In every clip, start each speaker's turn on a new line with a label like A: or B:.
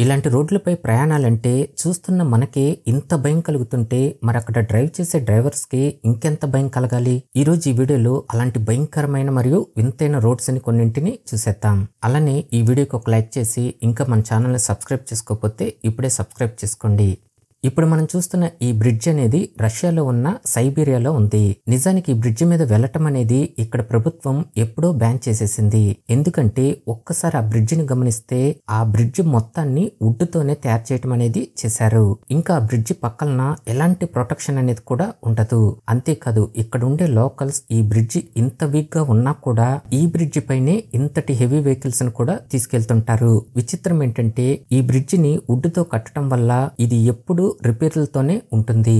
A: ఇలాంటి రోడ్లపై ప్రయాణాలంటే చూస్తున్న మనకే ఇంత భయం కలుగుతుంటే మరి అక్కడ డ్రైవ్ చేసే డ్రైవర్స్కి ఇంకెంత భయం కలగాలి. ఈరోజు ఈ వీడియోలో అలాంటి భయంకరమైన మరియు వింతైన రోడ్స్ అని కొన్నింటిని చూసేద్దాం. అలానే ఈ వీడియోకి ఒక లైక్ చేసి ఇంకా మన ఛానల్ని సబ్స్క్రైబ్ చేసుకోకపోతే ఇప్పుడే సబ్స్క్రైబ్ చేసుకోండి. ఇప్పుడు మనం చూస్తున్న ఈ బ్రిడ్జ్ అనేది రష్యాలో ఉన్న సైబీరియాలో ఉంది. నిజానికి ఈ బ్రిడ్జ్ మీద వెళ్ళటం అనేది ఇక్కడ ప్రభుత్వం ఎప్పుడో బ్యాన్ చేసేసింది. ఎందుకంటే ఒక్కసారి ఆ బ్రిడ్జిని గమనిస్తే ఆ బ్రిడ్జ్ మొత్తాన్ని వుడ్తోనే తయారు చేయటం అనేది చేశారు. ఇంకా ఆ బ్రిడ్జ్ పక్కన ఎలాంటి ప్రొటెక్షన్ అనేది కూడా ఉండదు. అంతేకాదు ఇక్కడ ఉండే లోకల్స్ ఈ బ్రిడ్జ్ ఇంత వీక్ గా ఉన్నా కూడా ఈ బ్రిడ్జ్ పైనే ఇంతటి హెవీ వెహికల్స్ ని కూడా తీసుకెళ్తుంటారు. విచిత్రం ఏంటంటే ఈ బ్రిడ్జ్ ని వుడ్తో కట్టడం వల్ల ఇది ఎప్పుడు రిపేర్లతోనే ఉంటుంది.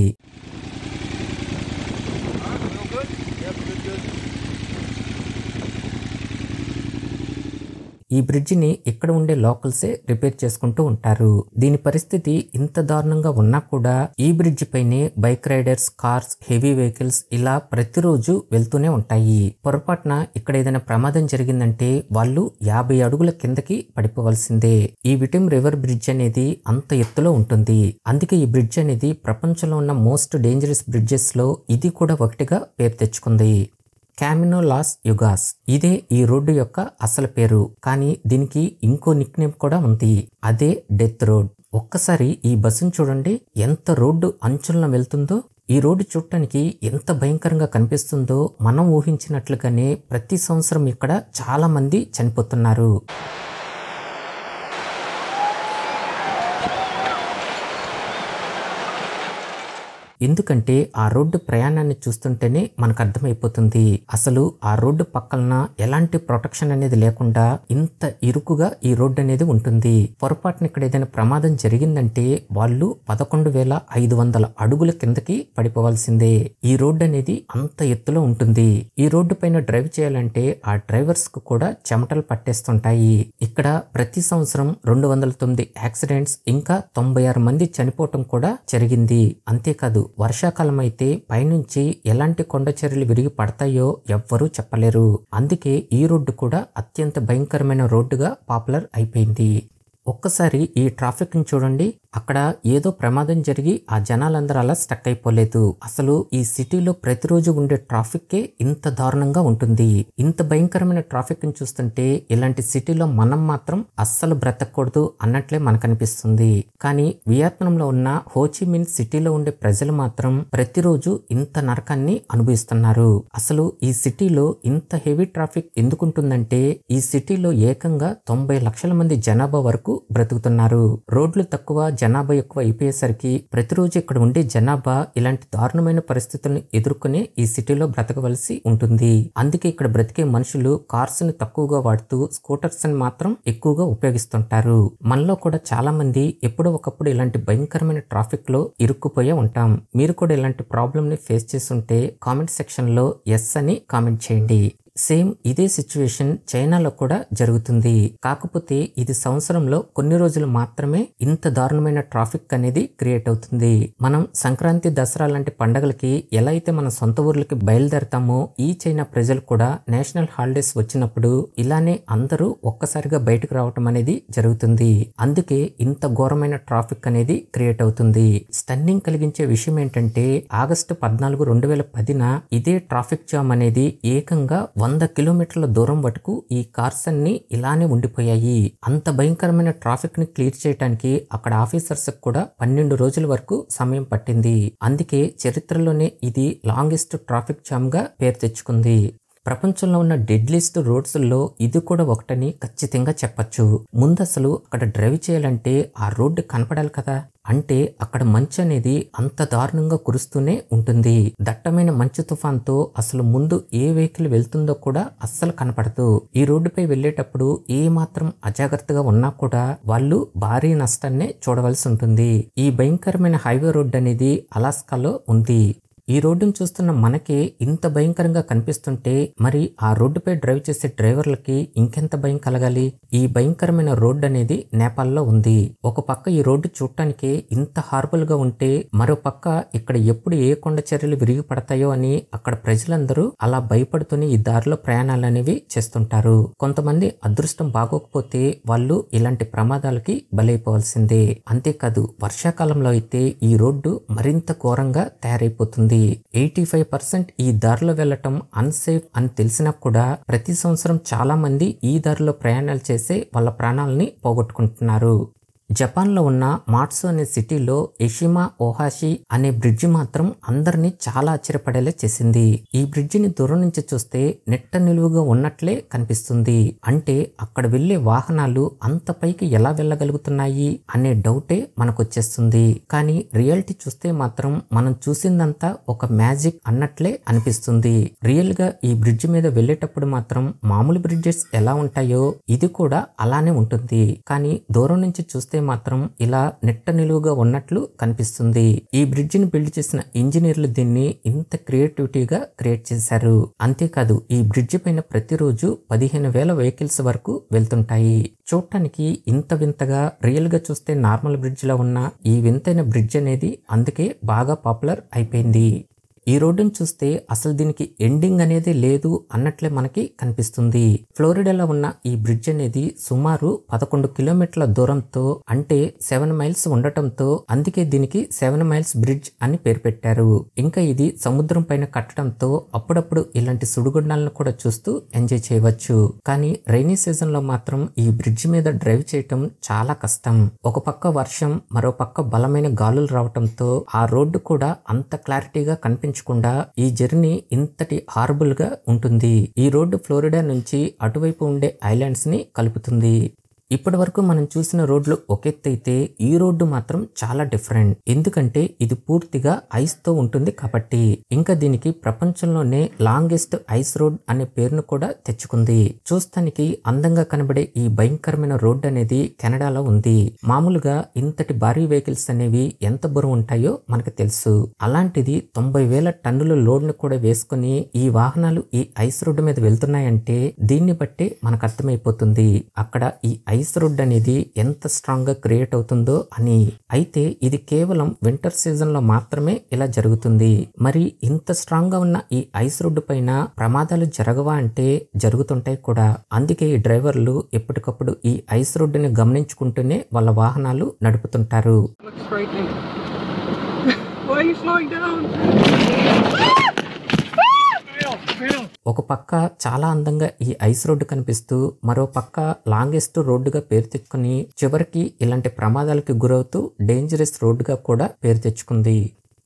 A: ఈ బ్రిడ్జిని ఇక్కడ ఉండే లోకల్సే రిపేర్ చేసుకుంటూ ఉంటారు. దీని పరిస్థితి ఇంత దారుణంగా ఉన్నా కూడా ఈ బ్రిడ్జ్ పైనే bike riders, cars, heavy vehicles ఇలా ప్రతిరోజు వెళ్తూనే ఉంటాయి. పొరపాటున ఇక్కడ ఏదైనా ప్రమాదం జరిగిందంటే వాళ్ళు 50 అడుగుల కిందకి పడిపోవలసిందే. ఈ విటిమ్ రివర్ బ్రిడ్జ్ అనేది అంత ఎత్తులో ఉంటుంది. అందుకే ఈ బ్రిడ్జ్ అనేది ప్రపంచంలో ఉన్న మోస్ట్ డేంజరస్ బ్రిడ్జెస్ లో ఇది కూడా ఒకటిగా పేరు తెచ్చుకుంది. కామినో లాస్ యుగాస్ ఇదే ఈ రోడ్డు యొక్క అసలు పేరు. కానీ దీనికి ఇంకో నిక్ నేమ్ కూడా ఉంది. అదే డెత్ రోడ్. ఒక్కసారి ఈ బస్సును చూడండి, ఎంత రోడ్డు అంచులను వెళ్తుందో. ఈ రోడ్డు చూడటానికి ఎంత భయంకరంగా కనిపిస్తుందో మనం ఊహించినట్లుగానే ప్రతి సంవత్సరం ఇక్కడ చాలా మంది చనిపోతున్నారు. ఎందుకంటే ఆ రోడ్డు ప్రయాణాన్ని చూస్తుంటేనే మనకు అర్థమైపోతుంది. అసలు ఆ రోడ్డు పక్కన ఎలాంటి ప్రొటెక్షన్ అనేది లేకుండా ఇంత ఇరుకుగా ఈ రోడ్డు అనేది ఉంటుంది. పొరపాటున ఇక్కడ ఏదైనా ప్రమాదం జరిగిందంటే వాళ్ళు 11,500 అడుగుల కిందకి పడిపోవాల్సిందే. ఈ రోడ్డు అనేది అంత ఎత్తులో ఉంటుంది. ఈ రోడ్డు పైన డ్రైవ్ చేయాలంటే ఆ డ్రైవర్స్ కు కూడా చెమటలు పట్టేస్తుంటాయి. ఇక్కడ ప్రతి సంవత్సరం 209 యాక్సిడెంట్స్ ఇంకా 96 మంది చనిపోవటం కూడా జరిగింది. అంతేకాదు వర్షాకాలం అయితే పైనుంచి ఎలాంటి కొండ చర్యలు విరిగి పడతాయో ఎవ్వరూ చెప్పలేరు. అందుకే ఈ రోడ్డు కూడా అత్యంత భయంకరమైన రోడ్డుగా పాపులర్ అయిపోయింది. ఒక్కసారి ఈ ట్రాఫిక్ ని చూడండి. అక్కడ ఏదో ప్రమాదం జరిగి ఆ జనాలందరూ అలా స్టక్ అయిపోలేదు. అసలు ఈ సిటీలో ప్రతిరోజు ఉండే ట్రాఫిక్కే ఇంత దారుణంగా ఉంటుంది. ఇంత భయంకరమైన ట్రాఫిక్ ని చూస్తుంటే ఇలాంటి సిటీలో మనం మాత్రం అస్సలు బ్రతకూడదు అన్నట్లే మనకు అనిపిస్తుంది. కానీ వియత్నాంలో ఉన్న హోచిమిన్ సిటీలో ఉండే ప్రజలు మాత్రం ప్రతిరోజు ఇంత నరకాన్ని అనుభవిస్తున్నారు. అసలు ఈ సిటీలో ఇంత హెవీ ట్రాఫిక్ ఎందుకుంటుందంటే ఈ సిటీలో ఏకంగా 90 లక్షల మంది జనాభా వరకు బ్రతుకుతున్నారు. రోడ్లు తక్కువ, జనాభా ఎక్కువ అయిపోయేసరికి ప్రతిరోజు ఇక్కడ ఉండే జనాభా ఇలాంటి దారుణమైన పరిస్థితులను ఎదుర్కొనే ఈ సిటీలో బ్రతకవలసి ఉంటుంది. అందుకే ఇక్కడ బ్రతికే మనుషులు కార్స్ ని తక్కువగా వాడుతూ స్కూటర్స్ ని మాత్రం ఎక్కువగా ఉపయోగిస్తుంటారు. మనలో కూడా చాలా మంది ఎప్పుడో ఒకప్పుడు ఇలాంటి భయంకరమైన ట్రాఫిక్ లో ఇరుక్కుపోయే ఉంటాం. మీరు కూడా ఇలాంటి ప్రాబ్లమ్ ని ఫేస్ చేస్తుంటే కామెంట్ సెక్షన్ లో ఎస్ అని కామెంట్ చేయండి. సేమ్ ఇదే సిచ్యువేషన్ చైనాలో కూడా జరుగుతుంది. కాకపోతే ఇది సంవత్సరంలో కొన్ని రోజులు మాత్రమే ఇంత దారుణమైన ట్రాఫిక్ అనేది క్రియేట్ అవుతుంది. మనం సంక్రాంతి, దసరా లాంటి పండగలకి ఎలా అయితే మన సొంత ఊర్లకి బయలుదేరతామో ఈ చైనా ప్రజలు కూడా నేషనల్ హాలిడేస్ వచ్చినప్పుడు ఇలానే అందరూ ఒక్కసారిగా బయటకు రావటం అనేది జరుగుతుంది. అందుకే ఇంత ఘోరమైన ట్రాఫిక్ అనేది క్రియేట్ అవుతుంది. స్టన్నింగ్ కలిగించే విషయం ఏంటంటే ఆగస్టు 14, 2010 ఇదే ట్రాఫిక్ జామ్ అనేది ఏకంగా 100 కిలోమీటర్ల దూరం వరకు ఈ కార్స్ అన్ని ఇలానే ఉండిపోయాయి. అంత భయంకరమైన ట్రాఫిక్ ని క్లియర్ చేయడానికి అక్కడ ఆఫీసర్స్ కూడా 12 రోజుల వరకు సమయం పట్టింది. అందుకే చరిత్రలోనే ఇది లాంగెస్ట్ ట్రాఫిక్ జామ్ గా పేరు తెచ్చుకుంది. ప్రపంచంలో ఉన్న డెడ్లీస్ట్ రోడ్స్ లో ఇది కూడా ఒకటని ఖచ్చితంగా చెప్పచ్చు. ముందు అసలు అక్కడ డ్రైవ్ చేయాలంటే ఆ రోడ్డు కనపడాలి కదా. అంటే అక్కడ మంచు అనేది అంత దారుణంగా కురుస్తూనే ఉంటుంది. దట్టమైన మంచు తుఫాన్తో అసలు ముందు ఏ వెహికల్ వెళ్తుందో కూడా అస్సలు కనపడదు. ఈ రోడ్డుపై వెళ్లేటప్పుడు ఏ మాత్రం అజాగ్రత్తగా ఉన్నా కూడా వాళ్ళు భారీ నష్టాన్నే చూడవలసి ఉంటుంది. ఈ భయంకరమైన హైవే రోడ్డు అనేది అలాస్కాలో ఉంది. ఈ రోడ్డును చూస్తున్న మనకి ఇంత భయంకరంగా కనిపిస్తుంటే మరి ఆ రోడ్డుపై డ్రైవ్ చేసే డ్రైవర్లకి ఇంకెంత భయం కలగాలి. ఈ భయంకరమైన రోడ్డు అనేది నేపాల్లో ఉంది. ఒక పక్క ఈ రోడ్డు చూడటానికి ఇంత హార్బుల్ గా ఉంటే మరో పక్క ఇక్కడ ఎప్పుడు ఏ కొండ చర్యలు విరిగి పడతాయో అని అక్కడ ప్రజలందరూ అలా భయపడుతూనే ఈ దారిలో ప్రయాణాలు అనేవి చేస్తుంటారు. కొంతమంది అదృష్టం బాగోకపోతే వాళ్ళు ఇలాంటి ప్రమాదాలకి బలైపోవాల్సిందే. అంతేకాదు వర్షాకాలంలో అయితే ఈ రోడ్డు మరింత ఘోరంగా తయారైపోతుంది. 85% ఈ దారిలో వెళ్లటం అన్సేఫ్ అని తెలిసినా కూడా ప్రతి సంవత్సరం చాలా మంది ఈ దారిలో ప్రయాణాలు చేసే వాళ్ళ ప్రాణాలని పోగొట్టుకుంటున్నారు. జపాన్లో ఉన్న మాట్సు అనే సిటీలో ఎషిమా ఓహాషి అనే బ్రిడ్జి మాత్రం అందరినీ చాలా ఆశ్చర్యపడేలా చేసింది. ఈ బ్రిడ్జిని దూరం నుంచి చూస్తే నెట్ట నిలువుగా ఉన్నట్లే కనిపిస్తుంది. అంటే అక్కడ వెళ్లే వాహనాలు అంత పైకి ఎలా వెళ్ళగలుగుతున్నాయి అనే డౌటే మనకు వచ్చేస్తుంది. కానీ రియాలిటీ చూస్తే మాత్రం మనం చూసిందంతా ఒక మ్యాజిక్ అన్నట్లే అనిపిస్తుంది. రియల్ గా ఈ బ్రిడ్జి మీద వెళ్లేటప్పుడు మాత్రం మామూలు బ్రిడ్జెస్ ఎలా ఉంటాయో ఇది కూడా అలానే ఉంటుంది. కానీ దూరం నుంచి చూస్తే మాత్రం ఇలా నెట్ట నిలువుగా ఉన్నట్లు కనిపిస్తుంది. ఈ బ్రిడ్జిని బిల్డ్ చేసిన ఇంజనీర్లు దీన్ని ఇంత క్రియేటివిటీగా క్రియేట్ చేశారు. అంతేకాదు ఈ బ్రిడ్జి పైన ప్రతిరోజు 15,000 వెహికల్స్ వరకు వెళ్తుంటాయి. చూడటానికి ఇంత వింతగా రియల్ గా చూస్తే నార్మల్ బ్రిడ్జ్ లా ఉన్న ఈ వింతైన బ్రిడ్జ్ అనేది అందుకే బాగా పాపులర్ అయిపోయింది. ఈ రోడ్డును చూస్తే అసలు దీనికి ఎండింగ్ అనేది లేదు అన్నట్లే మనకి కనిపిస్తుంది. ఫ్లోరిడాలో ఉన్న ఈ బ్రిడ్జ్ అనేది సుమారు 11 కిలోమీటర్ల దూరంతో అంటే 7 మైల్స్ ఉండటంతో అందుకే దీనికి 7 మైల్స్ బ్రిడ్జ్ అని పేరు పెట్టారు. ఇంకా ఇది సముద్రం పైన కట్టడంతో అప్పుడప్పుడు ఇలాంటి సుడిగుండాలను కూడా చూస్తూ ఎంజాయ్ చేయవచ్చు. కానీ రైనీ సీజన్ లో మాత్రం ఈ బ్రిడ్జ్ మీద డ్రైవ్ చేయటం చాలా కష్టం. ఒక పక్క వర్షం మరో పక్క బలమైన గాలులు రావటంతో ఆ రోడ్డు కూడా అంత క్లారిటీగా కనిపించకుండా ఈ జర్నీ ఇంతటి హారబుల్ గా ఉంటుంది. ఈ రోడ్డు ఫ్లోరిడా నుంచి అటువైపు ఉండే ఐలాండ్స్ ని కలుపుతుంది. ఇప్పటి వరకు మనం చూసిన రోడ్లు ఒకెత్తైతే ఈ రోడ్డు మాత్రం చాలా డిఫరెంట్. ఎందుకంటే ఇది పూర్తిగా ఐస్ తో ఉంటుంది కాబట్టి. ఇంకా దీనికి ప్రపంచంలోనే లాంగెస్ట్ ఐస్ రోడ్ అనే పేరును కూడా తెచ్చుకుంది. చూస్తానికి అందంగా కనబడే ఈ భయంకరమైన రోడ్డు అనేది కెనడాలో ఉంది. మామూలుగా ఇంతటి భారీ వెహికల్స్ అనేవి ఎంత బరువు ఉంటాయో మనకు తెలుసు. అలాంటిది 90,000 టన్నుల లోడ్ ను కూడా వేసుకుని ఈ వాహనాలు ఈ ఐస్ రోడ్డు మీద వెళ్తున్నాయంటే దీన్ని బట్టి మనకు అర్థమైపోతుంది అక్కడ ఈ ఐస్ రోడ్ అనేది ఎంత స్ట్రాంగ్ గా క్రియేట్ అవుతుందో అని. అయితే ఇది కేవలం వింటర్ సీజన్ లో మాత్రమే ఇలా జరుగుతుంది. మరి ఇంత స్ట్రాంగ్ గా ఉన్న ఈ ఐస్ రోడ్డు పైన ప్రమాదాలు జరగవా అంటే జరుగుతుంటాయి కూడా. అందుకే ఈ డ్రైవర్లు ఎప్పటికప్పుడు ఈ ఐస్ రోడ్డుని గమనించుకుంటూనే వాళ్ళ వాహనాలు నడుపుతుంటారు. ఒక పక్క చాలా అందంగా ఈ ఐస్ రోడ్డు కనిపిస్తూ మరో పక్క లాంగెస్ట్ రోడ్డుగా పేరు తెచ్చుకుని చివరికి ఇలాంటి ప్రమాదాలకు గురవుతూ డేంజరస్ రోడ్డుగా కూడా పేరు తెచ్చుకుంది.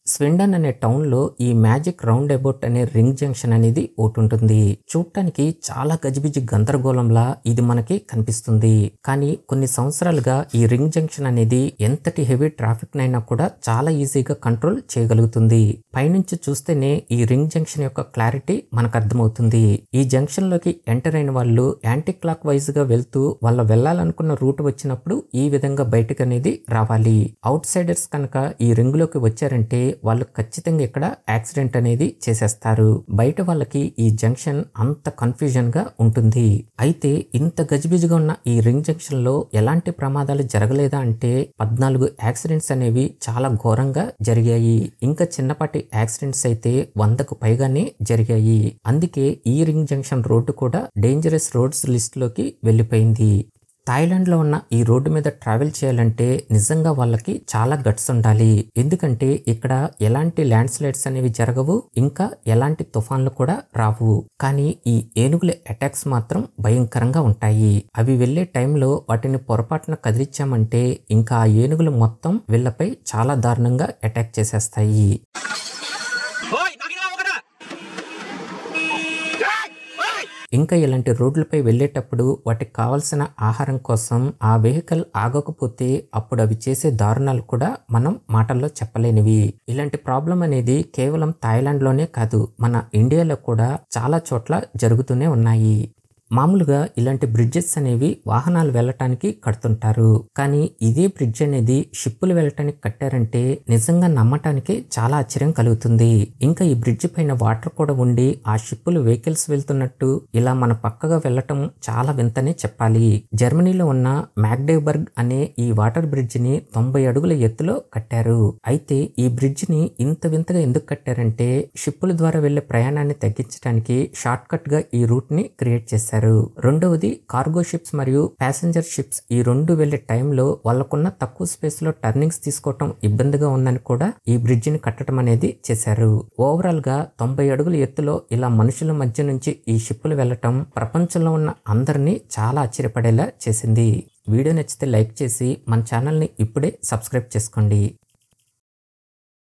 A: స్వెండన్ అనే టౌన్ లో ఈ మ్యాజిక్ రౌండ్ అబౌట్ అనే రింగ్ జంక్షన్ అనేది ఒకటి ఉంటుంది. చూడటానికి చాలా గజిబిజి గందరగోళంలా ఇది మనకి కనిపిస్తుంది. కానీ కొన్ని సంవత్సరాలుగా ఈ రింగ్ జంక్షన్ అనేది ఎంతటి హెవీ ట్రాఫిక్ నైనా కూడా చాలా ఈజీగా కంట్రోల్ చేయగలుగుతుంది. పైనుంచి చూస్తేనే ఈ రింగ్ జంక్షన్ యొక్క క్లారిటీ మనకు అర్థమవుతుంది. ఈ జంక్షన్ లోకి ఎంటర్ అయిన వాళ్ళు యాంటీ క్లాక్ వైజ్ గా వెళ్తూ వాళ్ళ వెళ్లాలనుకున్న రూట్ వచ్చినప్పుడు ఈ విధంగా బయటకు అనేది రావాలి. అవుట్ సైడర్స్ కనుక ఈ రింగ్ లోకి వచ్చారంటే వాళ్ళు ఖచ్చితంగా ఇక్కడ యాక్సిడెంట్ అనేది చేసేస్తారు. బయట వాళ్ళకి ఈ జంక్షన్ అంత కన్ఫ్యూజన్ గా ఉంటుంది. అయితే ఇంత గజిబిజిగా ఉన్న ఈ రింగ్ జంక్షన్ లో ఎలాంటి ప్రమాదాలు జరగలేదా అంటే 14 యాక్సిడెంట్స్ అనేవి చాలా ఘోరంగా జరిగాయి. ఇంకా చిన్నపాటి యాక్సిడెంట్స్ అయితే 100కు పైగానే జరిగాయి. అందుకే ఈ రింగ్ జంక్షన్ రోడ్డు కూడా డేంజరస్ రోడ్స్ లిస్ట్ లోకి వెళ్ళిపోయింది. థాయిలాండ్ లో ఉన్న ఈ రోడ్డు మీద ట్రావెల్ చేయాలంటే నిజంగా వాళ్ళకి చాలా గట్స్ ఉండాలి. ఎందుకంటే ఇక్కడ ఎలాంటి ల్యాండ్ స్లైడ్స్ అనేవి జరగవు, ఇంకా ఎలాంటి తుఫాన్లు కూడా రావు. కానీ ఈ ఏనుగుల అటాక్స్ మాత్రం భయంకరంగా ఉంటాయి. అవి వెళ్లే టైంలో వాటిని పొరపాటున కదిలించామంటే ఇంకా ఆ ఏనుగులు మొత్తం వీళ్ళపై చాలా దారుణంగా అటాక్ చేసేస్తాయి. ఇంకా ఇలాంటి రోడ్లపై వెళ్లేటప్పుడు వాటికి కావాల్సిన ఆహారం కోసం ఆ వెహికల్ ఆగకపోతే అప్పుడు అవి చేసే దారుణాలు కూడా మనం మాటల్లో చెప్పలేనివి. ఇలాంటి ప్రాబ్లం అనేది కేవలం థాయిలాండ్ లోనే కాదు, మన ఇండియాలో కూడా చాలా చోట్ల జరుగుతూనే ఉన్నాయి. మామూలుగా ఇలాంటి బ్రిడ్జెస్ అనేవి వాహనాలు వెళ్ళటానికి కడుతుంటారు. కానీ ఇదే బ్రిడ్జ్ అనేది షిప్పులు వెళ్ళటానికి కట్టారంటే నిజంగా నమ్మటానికి చాలా ఆశ్చర్యం కలుగుతుంది. ఇంకా ఈ బ్రిడ్జ్ పైన వాటర్ కూడా ఉండి ఆ షిప్పులు వెహికల్స్ వెళ్తున్నట్టు ఇలా మన పక్కగా వెళ్ళటం చాలా వింతనే చెప్పాలి. జర్మనీలో ఉన్న మ్యాగ్డెబర్గ్ అనే ఈ వాటర్ బ్రిడ్జ్ ని 90 అడుగుల ఎత్తులో కట్టారు. అయితే ఈ బ్రిడ్జ్ ని ఇంత వింతగా ఎందుకు కట్టారంటే షిప్పుల ద్వారా వెళ్లే ప్రయాణాన్ని తగ్గించడానికి షార్ట్ కట్ గా ఈ రూట్ ని క్రియేట్ చేశారు. రెండవది కార్గో షిప్స్ మరియు ప్యాసింజర్ షిప్స్ ఈ రెండు వెళ్లే టైంలో వాళ్ళకున్న తక్కువ స్పేస్ లో టర్నింగ్స్ తీసుకోవటం ఇబ్బందిగా ఉందని కూడా ఈ బ్రిడ్జ్ ని కట్టడం అనేది చేశారు. ఓవరాల్ గా 90 అడుగుల ఎత్తులో ఇలా మనుషుల మధ్య నుంచి ఈ షిప్పులు వెళ్లటం ప్రపంచంలో ఉన్న అందరినీ చాలా ఆశ్చర్యపడేలా చేసింది. వీడియో నచ్చితే లైక్ చేసి మన ఛానల్ని ఇప్పుడే సబ్స్క్రైబ్ చేసుకోండి.